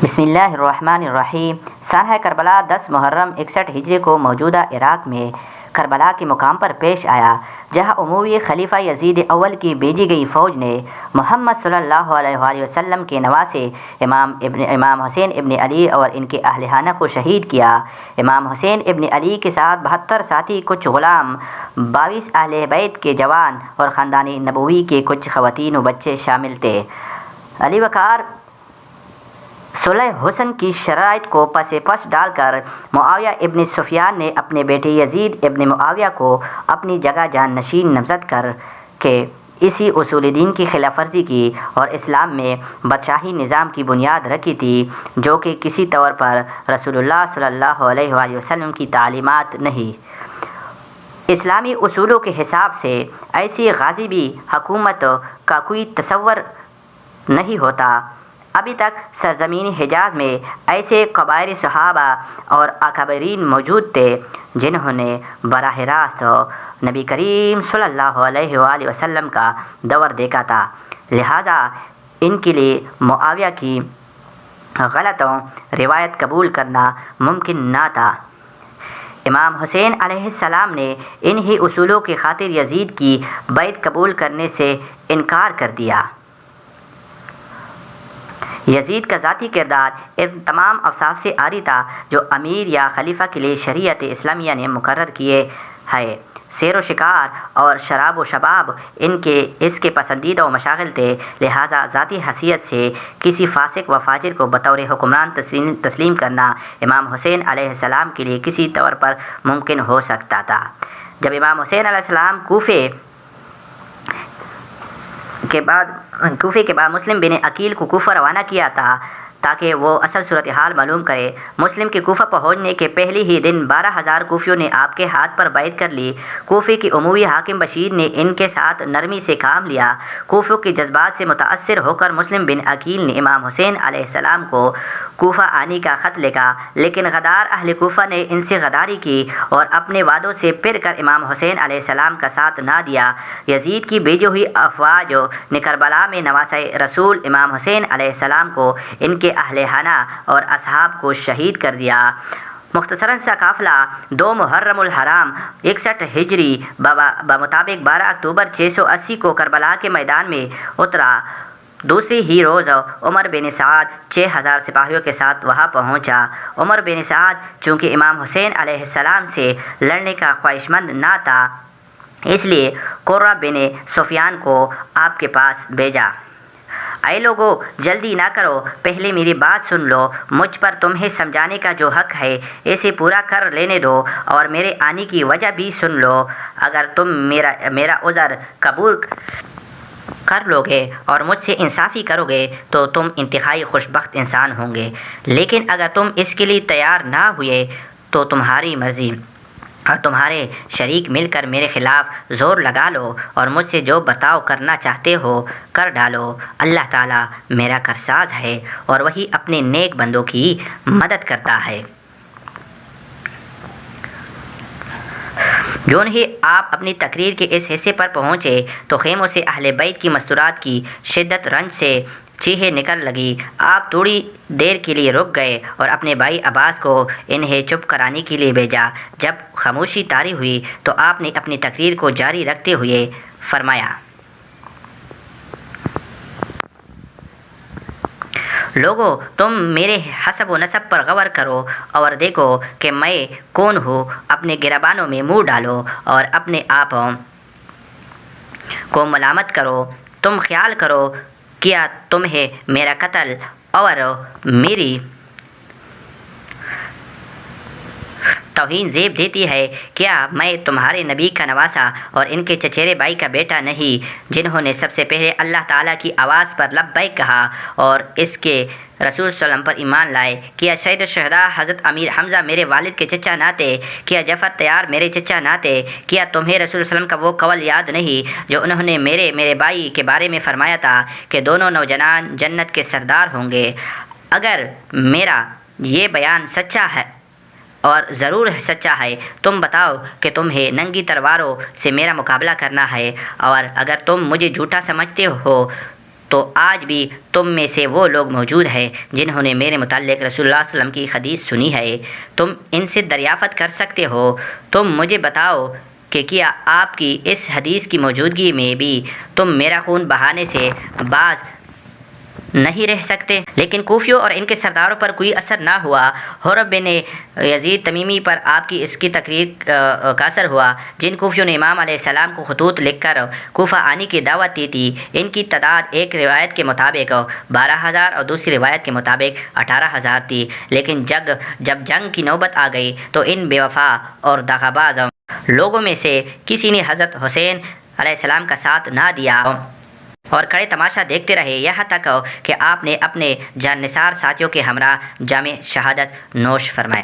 بسم اللہ الرحمن الرحیم۔ سانحہ کربلا 10 محرم 61 ہجری کو موجودہ عراق میں کربلا کے مقام پر پیش آیا، جہاں اموی خلیفہ یزید اول کی بھیجی گئی فوج نے محمد صلی اللہ علیہ وآلہ وسلم کے نواسے امام حسین ابن علی اور ان کے اہل خانہ کو شہید کیا۔ امام حسین ابن علی کے ساتھ 72 ساتھی، کچھ غلام، 22 اہل بیت کے جوان اور خاندان نبوی کے کچھ خواتین و بچے شامل تھے۔ علی وقار صلح حسن کی شرائط کو پس پش ڈال کر معاویہ ابن سفیان نے اپنے بیٹے یزید ابن معاویہ کو اپنی جگہ جانشین نامزد کر کے اسی اصول دین کی خلاف ورزی کی اور اسلام میں بادشاہی نظام کی بنیاد رکھی تھی، جو کہ کسی طور پر رسول اللہ صلی اللہ علیہ وآلہ وسلم کی تعلیمات نہیں۔ اسلامی اصولوں کے حساب سے ایسی غازی حکومت کا کوئی تصور نہیں ہوتا۔ ابھی تک سرزمین حجاز میں ایسے کبائر صحابہ اور اکابرین موجود تھے جنہوں نے براہ راست نبی کریم صلی اللہ علیہ وآلہ وسلم کا دور دیکھا تھا، لہذا ان کے لیے معاویہ کی غلط روایت قبول کرنا ممکن نہ تھا۔ امام حسین علیہ السلام نے انہی اصولوں کی خاطر یزید کی بیعت قبول کرنے سے انکار کر دیا۔ یزید کا ذاتی کردار ان تمام اوصاف سے عاری تھا جو امیر یا خلیفہ کے لیے شریعت اسلامیہ نے مقرر کیے ہیں۔ سیر و شکار اور شراب و شباب اس کے پسندیدہ و مشاغل تھے، لہذا ذاتی حیثیت سے کسی فاسق و فاجر کو بطور حکمران تسلیم کرنا امام حسین علیہ السلام کے لیے کسی طور پر ممکن ہو سکتا تھا۔ جب امام حسین علیہ السلام کوفے کے بعد مسلم بن عقیل کو کوفہ روانہ کیا تھا تاکہ وہ اصل صورتحال معلوم کرے۔ مسلم کے کوفہ پہنچنے کے پہلے ہی دن 12,000 کوفیوں نے آپ کے ہاتھ پر بیعت کر لی۔ کوفے کے اموی حاکم بشیر نے ان کے ساتھ نرمی سے کام لیا۔ کوفیوں کے جذبات سے متاثر ہو کر مسلم بن عقیل نے امام حسین علیہ السلام کو کوفہ آنے کا خط لکھا، لیکن غدار اہل کوفہ نے ان سے غداری کی اور اپنے وعدوں سے پھر کر امام حسین علیہ السلام کا ساتھ نہ دیا۔ یزید کی بھیجی ہوئی افواج نے کربلا میں نواسۂ رسول امام حسین علیہ السلام کو، ان کے اہل خانہ اور اصحاب کو شہید کر دیا۔ مختصراً سا قافلہ 2 محرم الحرام 61 ہجری بمطابق 12 اکتوبر 680 کو کربلا کے میدان میں اترا۔ دوسری ہی روز عمر بن سعد 6,000 سپاہیوں کے ساتھ وہاں پہنچا۔ عمر بن سعد چونکہ امام حسین علیہ السلام سے لڑنے کا خواہشمند نہ تھا، اس لیے قرہ بن سفیان کو آپ کے پاس بھیجا۔ اے لوگو، جلدی نہ کرو، پہلے میری بات سن لو۔ مجھ پر تمہیں سمجھانے کا جو حق ہے اسے پورا کر لینے دو اور میرے آنے کی وجہ بھی سن لو۔ اگر تم میرا عذر قبول کر لو گے اور مجھ سے انصافی کرو گے تو تم انتہائی خوشبخت انسان ہوں گے، لیکن اگر تم اس کے لیے تیار نہ ہوئے تو تمہاری مرضی اور تمہارے شریک مل کر میرے خلاف زور لگا لو اور مجھ سے جو برتاؤ کرنا چاہتے ہو کر ڈالو۔ اللہ تعالیٰ میرا کارساز ہے اور وہی اپنے نیک بندوں کی مدد کرتا ہے۔ جون ہی آپ اپنی تقریر کے اس حصے پر پہنچے تو خیموں سے اہل بیت کی مستورات کی شدت رنج سے چیخیں نکل لگی۔ آپ تھوڑی دیر کے لیے رک گئے اور اپنے بھائی عباس کو انہیں چپ کرانے کے لیے بھیجا۔ جب خاموشی طاری ہوئی تو آپ نے اپنی تقریر کو جاری رکھتے ہوئے فرمایا، لوگو، تم میرے حسب و نسب پر غور کرو اور دیکھو کہ میں کون ہوں۔ اپنے گریبانوں میں منہ ڈالو اور اپنے آپ کو ملامت کرو۔ تم خیال کرو، کیا تمہیں میرا قتل اور میری توہین زیب دیتی ہے؟ کیا میں تمہارے نبی کا نواسا اور ان کے چچیرے بھائی کا بیٹا نہیں، جنہوں نے سب سے پہلے اللہ تعالیٰ کی آواز پر لبیک کہا اور اس کے رسول صلی اللہ علیہ وسلم پر ایمان لائے؟ کیا سید الشہداء حضرت امیر حمزہ میرے والد کے چچا نہ تھے؟ کیا جعفر طیار میرے چچا نہ تھے؟ کیا تمہیں رسول صلی اللہ علیہ وسلم کا وہ قول یاد نہیں جو انہوں نے میرے بھائی کے بارے میں فرمایا تھا کہ دونوں نوجوان جنت کے سردار ہوں گے؟ اگر میرا یہ بیان سچا ہے اور ضرور سچا ہے، تم بتاؤ کہ تمہیں ننگی تلواروں سے میرا مقابلہ کرنا ہے، اور اگر تم مجھے جھوٹا سمجھتے ہو تو آج بھی تم میں سے وہ لوگ موجود ہیں جنہوں نے میرے متعلق رسول اللہ صلی اللہ علیہ وسلم کی حدیث سنی ہے، تم ان سے دریافت کر سکتے ہو۔ تم مجھے بتاؤ کہ کیا آپ کی اس حدیث کی موجودگی میں بھی تم میرا خون بہانے سے باز نہیں رہ سکتے؟ لیکن کوفیوں اور ان کے سرداروں پر کوئی اثر نہ ہوا۔ حرب بن یزید تمیمی پر آپ کی اس کی تقریر کا اثر ہوا۔ جن کوفیوں نے امام علیہ السلام کو خطوط لکھ کر کوفہ آنے کی دعوت دی تھی، ان کی تعداد ایک روایت کے مطابق 12,000 اور دوسری روایت کے مطابق 18,000 تھی۔ لیکن جب جنگ کی نوبت آ گئی تو ان بے وفا اور دغا باز لوگوں میں سے کسی نے حضرت حسین علیہ السلام کا ساتھ نہ دیا اور کھڑے تماشا دیکھتے رہے، یہاں تک کہ آپ نے اپنے جان نثار ساتھیوں کے ہمراہ جام شہادت نوش فرمایا۔